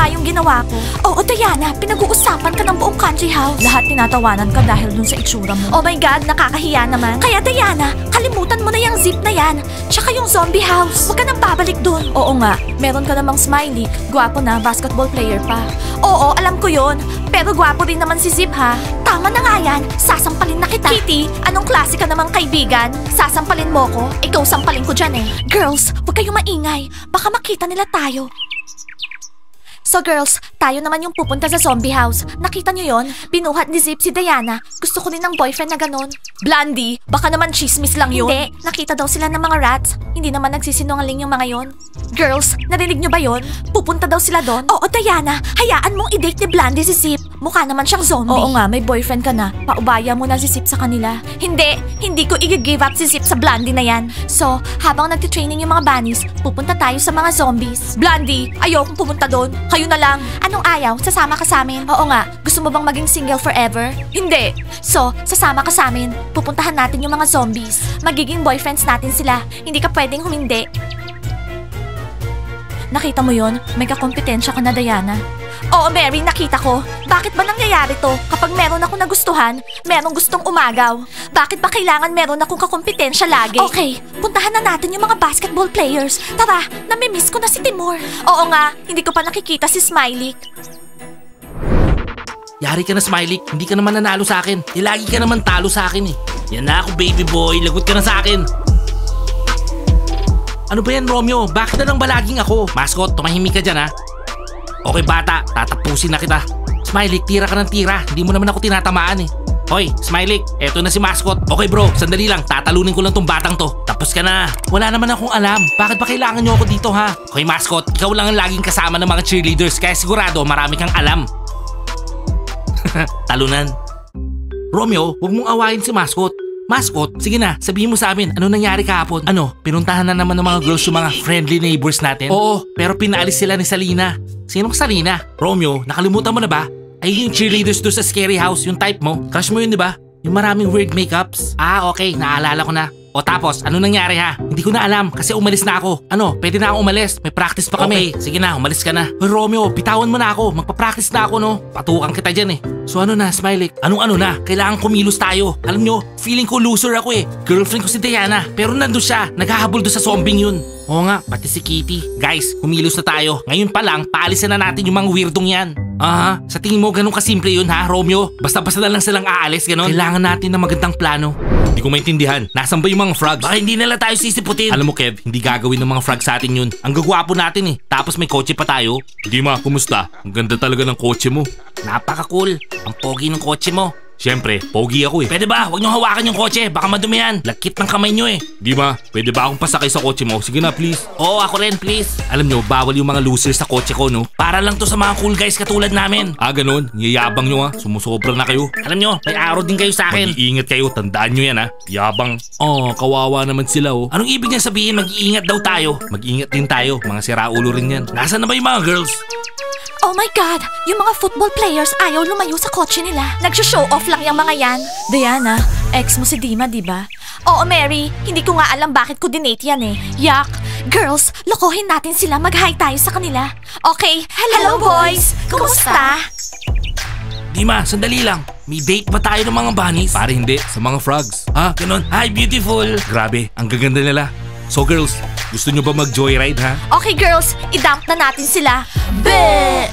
masama yung ginawa ko. Oo, Diana, pinag-uusapan ka ng buong country house. Lahat tinatawanan ka dahil dun sa itsura mo. Oh my God, nakakahiya naman. Kaya Diana, kalimutan mo na yung zip na yan. Tsaka yung zombie house. Huwag ka nang babalik dun. Oo nga, meron ka namang smiley. Gwapo na, basketball player pa. Oo, alam ko yon. Pero gwapo rin naman si Zip ha. Tama na nga yan, sasampalin na kita. Kitty, anong klase ka namang kaibigan? Sasampalin mo ko? Ikaw sampalin ko dyan eh. Girls, huwag kayong maingay. Baka makita nila tayo. So girls, tayo naman yung pupunta sa zombie house. Nakita nyo yon? Binuhat ni Zip si Diana. Gusto ko rin ng boyfriend na ganon. Blondie, baka naman chismis lang yun. Hindi, nakita daw sila ng mga rats. Hindi naman nagsisinungaling yung mga yon. Girls, narinig nyo ba yon? Pupunta daw sila doon? Oo, Diana, hayaan mong i-date ni Blondie si Zip. Mukha naman siyang zombie. Oo nga, may boyfriend ka na. Paubaya mo na si Zip sa kanila. Hindi ko i-give up si Zip sa Blondie na yan. So, habang nagtitraining yung mga bunnies, pupunta tayo sa mga zombies. Blondie, ayokong pumunta doon. Kayo na lang. Anong ayaw? Sasama ka sa amin? Oo nga. Gusto mo bang maging single forever? Hindi. So, sasama ka sa amin. Pupuntahan natin yung mga zombies. Magiging boyfriends natin sila. Hindi ka pwedeng humindi. Nakita mo yon? May kakompetensya ka na, Diana. Oo, Mary, nakita ko. Bakit ba nangyayari to? Kapag meron akong nagustuhan, merong gustong umagaw. Bakit ba kailangan meron akong kakompetensya lagi? Okay, puntahan na natin yung mga basketball players. Tara, namimiss ko na si Timur. Oo nga, hindi ko pa nakikita si Smiley. Yari ka na, Smiley. Hindi ka naman nanalo sa akin. Lagi ka naman talo sa akin eh. Yan na ako, baby boy. Lagot ka na sa akin. Ano ba yan, Romeo? Bakit na lang ba laging ako? Mascot, tumahimik ka dyan ha. Okay bata, tatapusin na kita. Smiley, tira ka ng tira. Hindi mo naman ako tinatamaan eh. Hoy, Smiley, eto na si Mascot. Okay bro, sandali lang. Tatalunin ko lang tong batang to. Tapos ka na. Wala naman akong alam. Bakit ba kailangan nyo ako dito ha? Hoy Mascot, ikaw lang ang laging kasama ng mga cheerleaders. Kaya sigurado marami kang alam. Talunan. Romeo, huwag mong awayin si Mascot. Mascot, sige na, sabihin mo sa amin, ano nangyari kahapon? Ano, pinuntahan na naman ng mga girls yung mga friendly neighbors natin? Oo, pero pinaalis sila ni Salina. Sinong Salina? Romeo, nakalimutan mo na ba? Ay yung cheerleaders doon sa scary house, yung type mo. Crush mo yun, di ba? Yung maraming weird makeups. Ah, okay, naalala ko na. O tapos, ano nangyari ha? Hindi ko na alam kasi umalis na ako. Ano, pwede na ako umalis. May practice pa kami. Okay, sige na, umalis ka na. Hoy Romeo, bitawan mo na ako. Magpa-practice na ako no. Patukan kita dyan eh. So ano na, Smiley? Anong ano na? Kailangan kumilos tayo. Alam nyo, feeling ko loser ako eh. Girlfriend ko si Diana. Pero nandun siya. Naghahabol doon sa zombing yun. Oo nga, pati si Kitty. Guys, kumilos na tayo. Ngayon pa lang, paalisin na natin yung mga weirdong yan. Aha, sa tingin mo ganun kasimple yun ha, Romeo? Basta-basta na lang silang aalis, ganun? Kailangan natin ng magandang plano. Hindi ko maintindihan. Nasaan ba yung mga frogs? Baka hindi nila tayo sisiputin. Alam mo Kev, hindi gagawin ng mga frogs sa atin yun. Ang gagwapo natin eh. Tapos may kotse pa tayo. Dima, kumusta? Ang ganda talaga ng kotse mo. Napaka-cool. Ang pogi ng kotse mo. Siyempre, pogi ako eh. Pwede ba? Huwag niyong hawakan yung kotse. Baka madumi yan. Lakit ng kamay niyo eh. Dima, pwede ba akong pasakay sa kotse mo? Sige na, please. Oo, ako rin, please. Alam niyo, bawal yung mga losers sa kotse ko, no? Para lang to sa mga cool guys katulad namin. Ah, ganun. Yayabang niyo ha. Sumusobra na kayo. Alam niyo, may araw din kayo sa akin. Mag-iingat kayo. Tandaan niyo yan ha. Yabang. Oh, kawawa naman sila oh. Anong ibig niya sabihin? Mag-iingat daw tayo. Mag-iingat din tayo. Mga siraulo rin yan. Nasaan na ba yung mga girls? Oh my God! Yung mga football players ayaw lumayo sa kotse nila. Nagsho-show off lang yung mga yan. Diana, ex mo si Dima, di ba? Oo, Mary. Hindi ko nga alam bakit ko dinate yan eh. Yuck! Girls, lokohin natin sila. Mag-hi tayo sa kanila. Okay, hello boys! Kumusta? Dima, sandali lang. May date ba tayo ng mga bunnies? Pare hindi, sa mga frogs. Ha? Ganun? Hi, beautiful! Grabe, ang gaganda nila. So girls, gusto nyo ba mag-joyride ha? Okay girls, i-dump na natin sila. Bleh!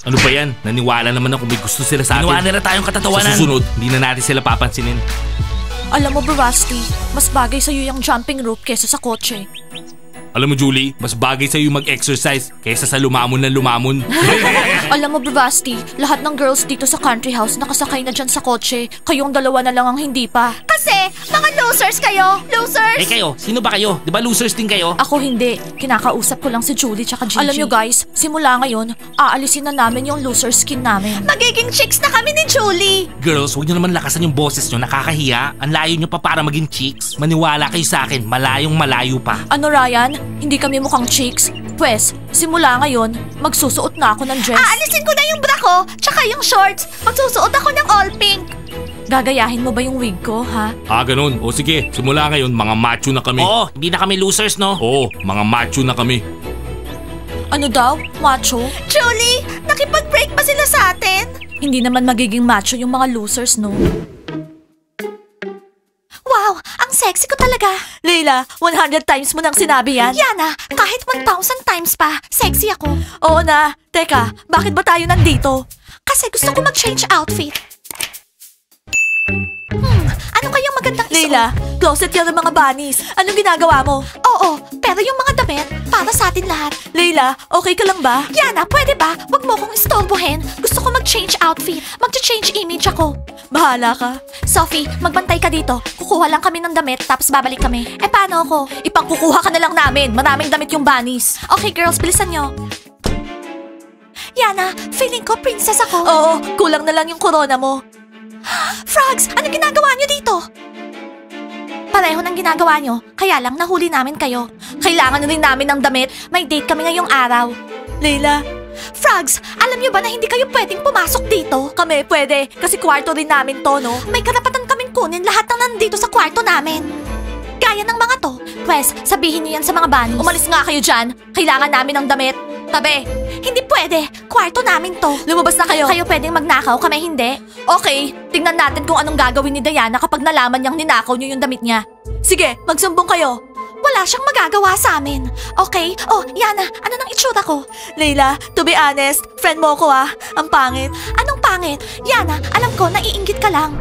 Ano ba yan? Naniwala naman ako may gusto sila sa atin. Ginawa nila tayong katatawanan. Sa susunod, hindi na natin sila papansinin. Alam mo Bravasti, mas bagay sa'yo yung jumping rope kesa sa kotse. Alam mo Julie, mas bagay sa'yo mag-exercise kaysa sa lumamon na lumamon. Alam mo Bravasti, lahat ng girls dito sa country house nakasakay na dyan sa kotse. Kayong dalawa na lang ang hindi pa. Kasi, mga losers kayo! Losers! Eh kayo, sino ba kayo? Di ba losers din kayo? Ako hindi. Kinakausap ko lang si Julie tsaka Gigi. Alam nyo guys, simula ngayon, aalisin na namin yung loser skin namin. Magiging chicks na kami ni Julie! Girls, huwag nyo naman lakasan yung boses nyo, nakakahiya. Ang layo nyo pa para maging chicks. Maniwala kayo sa akin, malayong malayo pa. Ano Ryan? Hindi kami mukhang chicks? Pwes, simula ngayon, magsusuot na ako ng dress. Aalisin ko na yung bra ko, tsaka yung shorts. Magsusuot ako ng all pink. Gagayahin mo ba yung wig ko, ha? Ah, ganun. O sige, simula ngayon, mga macho na kami. Oo, hindi na kami losers, no? Oo, mga macho na kami. Ano daw? Macho? Julie, nakipag-break pa sila sa atin? Hindi naman magiging macho yung mga losers, no? Wow, ang sexy ko talaga. Leila, 100 times mo nang sinabi yan. Yana, kahit 1,000 times pa, sexy ako. Oo na. Teka, bakit ba tayo nandito? Kasi gusto ko mag-change outfit. Ano kayang magandang isuot? Leila, closet yan ng mga bunnies. Anong ginagawa mo? Oo, pero yung mga damit, para sa atin lahat. Leila, okay ka lang ba? Yana, pwede ba? Huwag mo kong istorbohin. Gusto ko mag-change outfit. Mag-change image ako. Bahala ka. Sophie, magbantay ka dito. Kukuha lang kami ng damit, tapos babalik kami. Eh, paano ako? Ipangkukuha ka na lang namin. Maraming damit yung bunnies. Okay, girls, bilisan nyo. Yana, feeling ko princess ako. Oo, kulang na lang yung corona mo. Frogs, ano ginagawa nyo dito? Pareho ng ginagawa nyo, kaya lang nahuli namin kayo. Kailangan na rin namin ng damit, may date kami ngayong araw. Leila, Frogs, alam nyo ba na hindi kayo pwedeng pumasok dito? Kami pwede, kasi kwarto rin namin to, no? May karapatan kaming kunin lahat ng nandito sa kwarto namin. Gaya ng mga to. Pwes, sabihin nyo yan sa mga bunnies. Umalis nga kayo dyan, kailangan namin ng damit. Tabi, hindi pwede. Kwarto namin to. Lumabas na kayo. Kayo pwedeng magnakaw, kami hindi. Okay, tingnan natin kung anong gagawin ni Diana kapag nalaman niyang ninakaw niyo yung damit niya. Sige, magsumbong kayo. Wala siyang magagawa sa amin. Okay? Oh, Yana, ano nang itsura ko? Leila, to be honest, friend mo ko ah. Ang pangit. Anong pangit? Yana, alam ko, naiinggit ka lang.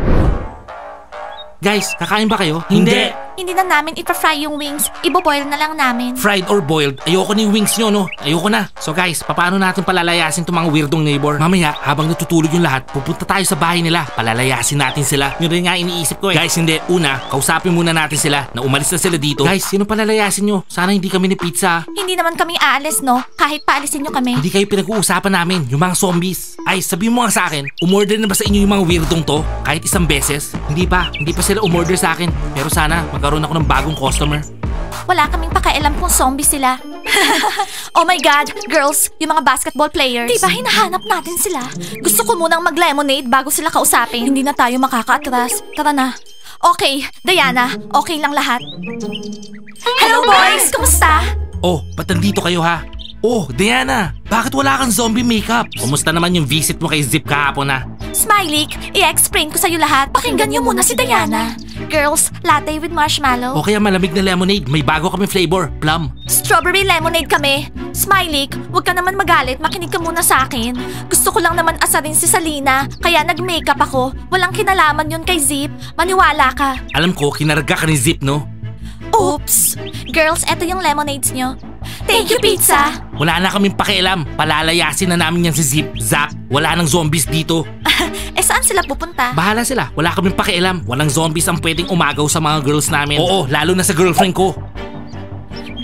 Guys, kakain ba kayo? Hindi. Hindi na namin ipa-fry yung wings. Ibo-boil na lang namin. Fried or boiled, ayoko na yung wings nyo, no? Ayoko na. So guys, paano natin palalayasin itong mga weirdong neighbor? Mamaya, habang natutulog yung lahat, pupunta tayo sa bahay nila. Palalayasin natin sila. Yun rin nga iniisip ko eh. Guys, hindi. Una, kausapin muna natin sila na umalis na sila dito. Guys, sino palalayasin nyo? Sana hindi kami ni pizza. Hindi naman kami aalis, no? Kahit paalisin nyo kami. Hindi kayo pinag-uusapan namin, yung mga zombies. Ay, sabihin mo nga sa akin, umorder na ba sa inyo yung mga weirdong to? Kahit isang beses? Hindi pa sila umorder sa akin. Pero sana, magkaroon ako ng bagong customer. Wala kaming pakialam kung zombie sila. Oh my God, girls, yung mga basketball players. Diba hinahanap natin sila? Gusto ko munang mag-lemonade bago sila kausapin. Hindi na tayo makakaatras. Tara na. Okay, Diana, okay lang lahat. Hello boys, kumusta? Oh, ba't nandito kayo ha? Oh, Diana, bakit wala kang zombie makeup? Kumusta naman yung visit mo kay Zip kahapon na? Smiley, i-explain ko sa'yo lahat. Pakinggan niyo muna si Diana. Girls, latte with marshmallow. O kaya malamig na lemonade, may bago kaming flavor, plum. Strawberry lemonade kami. Smiley, huwag ka naman magalit, makinig ka muna sa akin. Gusto ko lang naman asarin si Salina, kaya nag-makeup ako. Walang kinalaman yun kay Zip, maniwala ka. Alam ko, kinarga ka ni Zip, no? Oops! Girls, eto yung lemonades nyo. Thank you, pizza! Wala na kaming pakialam. Palalayasin na namin yan si Zip. Zap, wala nang zombies dito. Saan sila pupunta? Bahala sila. Wala kaming pakialam. Walang zombies ang pwedeng umagaw sa mga girls namin. Oo, lalo na sa girlfriend ko.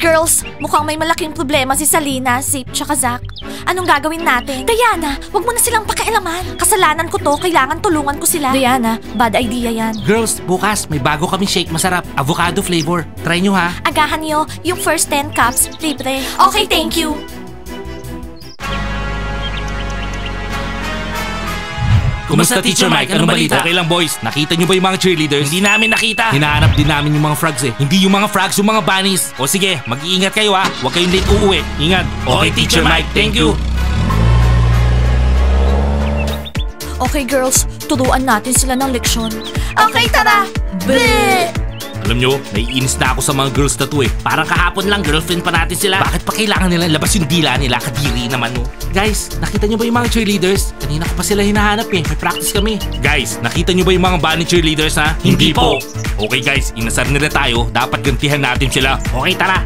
Girls, mukhang may malaking problema si Salina, Zip, tsaka Zach. Anong gagawin natin? Diana, wag mo na silang pakialaman. Kasalanan ko to, kailangan tulungan ko sila. Diana, bad idea yan. Girls, bukas may bago kaming shake masarap. Avocado flavor. Try nyo ha. Agahan nyo, yung first 10 cups, libre. Okay, thank you. Kumusta, Teacher Mike? Anong balita? Okay lang, boys. Nakita nyo ba yung mga cheerleaders? Hindi namin nakita. Hinahanap din namin yung mga frogs eh. Hindi yung mga frogs, yung mga bunnies. O sige, mag-iingat kayo ha. Huwag kayong late uuwi. Ingat. Okay, Teacher Mike. Thank you. Okay, girls. Turuan natin sila ng leksyon. Okay, tara. Bleh! Alam nyo, naiinis na ako sa mga girls na to eh. Parang kahapon lang, girlfriend pa natin sila. Bakit pa kailangan nila labas yung dila nila? Kadiri naman no. Guys, nakita nyo ba yung mga cheerleaders? Kanina ko pa sila hinahanap eh. May practice kami. Guys, nakita nyo ba yung mga bunny cheerleaders ha? Hindi po. Okay guys, inasar nila tayo. Dapat gantihan natin sila. Okay, tara.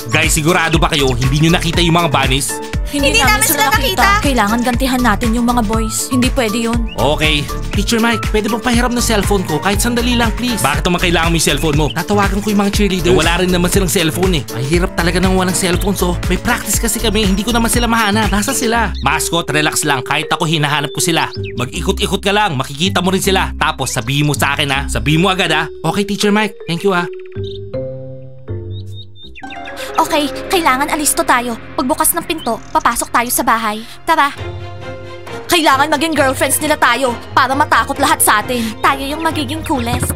Guys, sigurado ba kayo hindi nyo nakita yung mga bunnies? Hindi namin sila nakita. Kailangan gantihan natin yung mga boys. Hindi pwede yun. Okay. Teacher Mike, pwede bang pahiram ng cellphone ko? Kahit sandali lang, please. Bakit naman kailangan mo yung cellphone mo? Tatawagan ko yung mga cheerleaders. Wala rin naman silang cellphone eh. Ay, hirap talaga nang walang cellphone so. May practice kasi kami, hindi ko naman sila mahanap. Nasa sila? Mascot, relax lang. Kahit ako hinahanap ko sila. Mag-ikot-ikot ka lang, makikita mo rin sila. Tapos sabihin mo sa akin ha. Sabihin mo agad ha. Okay, Teacher Mike. Thank you ha. Okay, kailangan alisto tayo. Pagbukas ng pinto, papasok tayo sa bahay. Tara. Kailangan maging girlfriends nila tayo para matakot lahat sa atin. Tayo yung magiging coolest.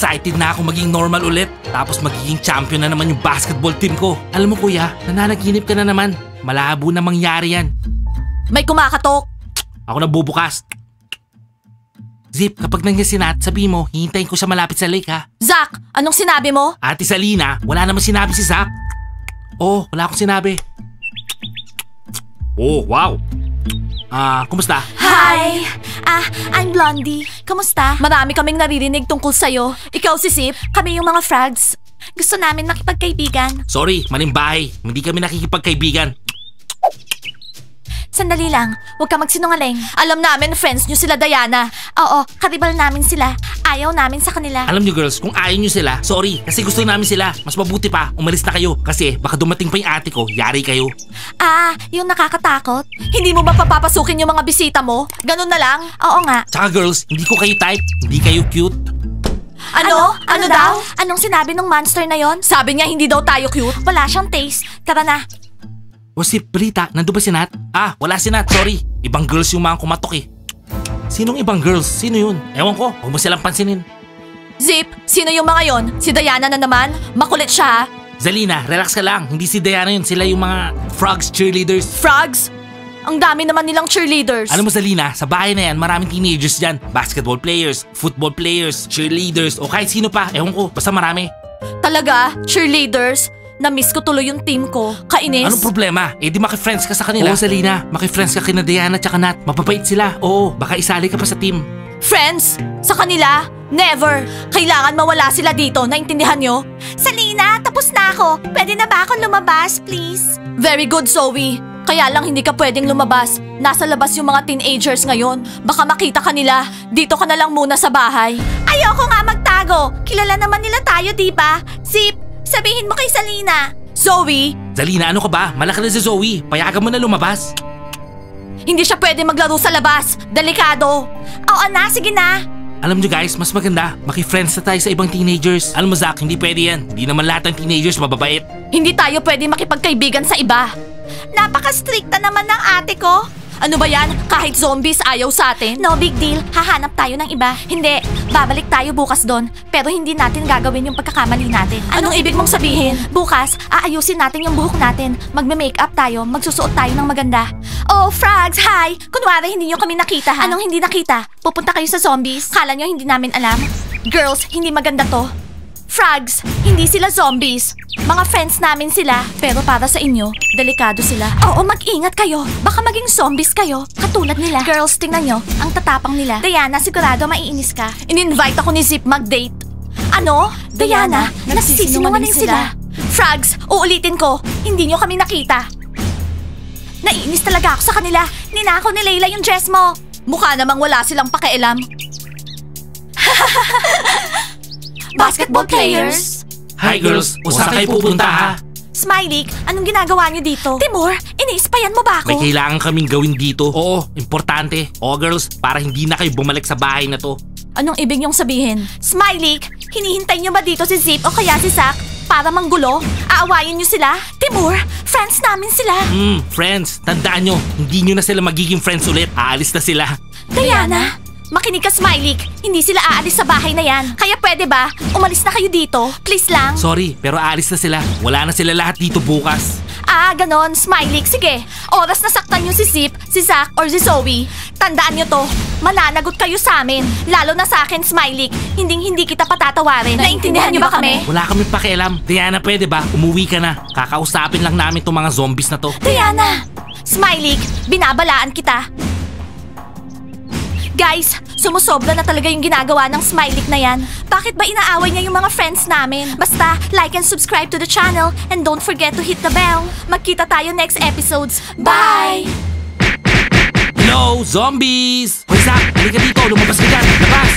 excited na ako maging normal ulit. Tapos magiging champion na naman yung basketball team ko. Alam mo kuya, nananaginip ka na naman. Malabo na mangyari yan. May kumakatok. Ako na bubukas. Zip, kapag nangyari si Nat, sabihin mo, hihintayin ko siya malapit sa lake ha. Zach, anong sinabi mo? Ate Salina, wala naman sinabi si Zach. Oh, wala akong sinabi. Oh, wow. Kumusta? Hi! I'm Blondie. Kamusta? Marami kaming naririnig tungkol sa'yo. Ikaw si Zip, kami yung mga frogs. Gusto namin makipagkaibigan. Sorry, maling bahay. Hindi kami nakikipagkaibigan. Sandali lang, huwag ka magsinungaling. Alam namin friends nyo sila Diana. Oo, karibal namin sila. Ayaw namin sa kanila. Alam nyo girls, kung ayaw nyo sila, sorry. Kasi gusto namin sila. Mas mabuti pa, umalis na kayo. Kasi baka dumating pa yung ate ko, yari kayo. Yung nakakatakot? Hindi mo ba papapasukin yung mga bisita mo? Ganun na lang? Oo nga. Tsaka girls, hindi ko kayo type. Hindi kayo cute. Ano? Ano daw? Anong sinabi ng monster na yon? Sabi niya hindi daw tayo cute. Wala siyang taste. Tara na. O si Brita, nandun ba si Nat? Wala si Nat, sorry. Ibang girls yung mga kumatok eh. Sinong ibang girls? Sino yun? Ewan ko, huwag mo silang pansinin. Zip, sino yung mga yon? Si Diana na naman? Makulit siya. Zalina, relax ka lang. Hindi si Diana yun. Sila yung mga frogs cheerleaders. Frogs? Ang dami naman nilang cheerleaders. Alam mo Zalina, sa bahay na yan, maraming teenagers dyan. Basketball players, football players, cheerleaders, o kahit sino pa. Ewan ko, basta marami. Talaga? Cheerleaders? Na-miss ko tuloy yung team ko. Kainis. Anong problema? Eh di maki-friends ka sa kanila. Oo Zalina, maki-friends ka kina Diana tsaka Nat. Mapapait sila. Oo, baka isali ka pa sa team. Friends? Sa kanila? Never! Kailangan mawala sila dito, naintindihan nyo? Salina, tapos na ako. Pwede na ba ako lumabas, please? Very good, Zoe. Kaya lang hindi ka pwedeng lumabas. Nasa labas yung mga teenagers ngayon. Baka makita ka nila. Dito ka na lang muna sa bahay. Ayoko nga magtago. Kilala naman nila tayo, diba? Zip, sabihin mo kay Salina. Zoe? Zalina, ano ka ba? Malaki na si Zoe. Payagan mo na lumabas. Hindi siya pwede maglaro sa labas. Delikado. Oo na, sige na. Alam nyo guys, mas maganda, maki-friends na tayo sa ibang teenagers. Alam mo Zach, hindi pwede yan. Hindi naman lahat ng teenagers mababait. Hindi tayo pwede makipagkaibigan sa iba. Napaka-stricta naman ng ate ko. Ano ba yan? Kahit zombies ayaw sa atin? No big deal. Hahanap tayo ng iba. Hindi. Babalik tayo bukas doon. Pero hindi natin gagawin yung pagkakamali natin. Anong ibig mong sabihin? Bukas, aayusin natin yung buhok natin. Magme-makeup tayo. Magsusuot tayo ng maganda. Oh, frogs, hi! Kunwari hindi nyo kami nakita ha? Anong hindi nakita? Pupunta kayo sa zombies? Kala nyo hindi namin alam? Girls, hindi maganda to. Frogs, hindi sila zombies. Mga friends namin sila. Pero para sa inyo, delikado sila. Oo, mag-ingat kayo. Baka maging zombies kayo. Katulad nila. Girls, tingnan nyo. Ang tatapang nila. Diana, sigurado maiinis ka. In-invite ako ni Zip mag-date. Ano? Diana, nagsisinungaling sila. Frogs, uulitin ko. Hindi nyo kami nakita. Naiinis talaga ako sa kanila. Ninakaw ni Layla yung dress mo. Mukha namang wala silang pakialam. Basketball players? Hi girls, saan kayo pupunta ha? Smiley, anong ginagawa niyo dito? Timur, iniispayan mo ba ako? May kailangan kaming gawin dito. Oo, importante. Oo girls, para hindi na kayo bumalik sa bahay na to. Anong ibig niyong sabihin? Smiley, hinihintay niyo ba dito si Zip o kaya si Zach? Para manggulo? Aawayin niyo sila? Timur, friends namin sila. Friends, tandaan nyo, hindi nyo na sila magiging friends ulit. Aalis na sila. Diana, makinig ka Smiley, hindi sila aalis sa bahay na yan. Kaya pwede ba, umalis na kayo dito? Please lang. Sorry, pero aalis na sila. Wala na sila lahat dito bukas. Ganon, Smiley. Sige, oras na saktan niyo si Zip, si Zach, or si Zoe. Tandaan niyo to, mananagot kayo sa amin. Lalo na sa akin, Smiley. Hindi kita patatawarin. Naintindihan niyo ba kami? Wala kami pakialam. Diana, pwede ba? Umuwi ka na. Kakausapin lang namin tong mga zombies na to. Diana! Smiley, binabalaan kita. Guys, sumusobra na talaga yung ginagawa ng Smiley na yan. Bakit ba inaaway niya yung mga friends namin? Basta, like and subscribe to the channel and don't forget to hit the bell. Magkita tayo next episodes. Bye! Hello, zombies! Hoy Zach, halika dito. Lumabas ka dyan. Labas!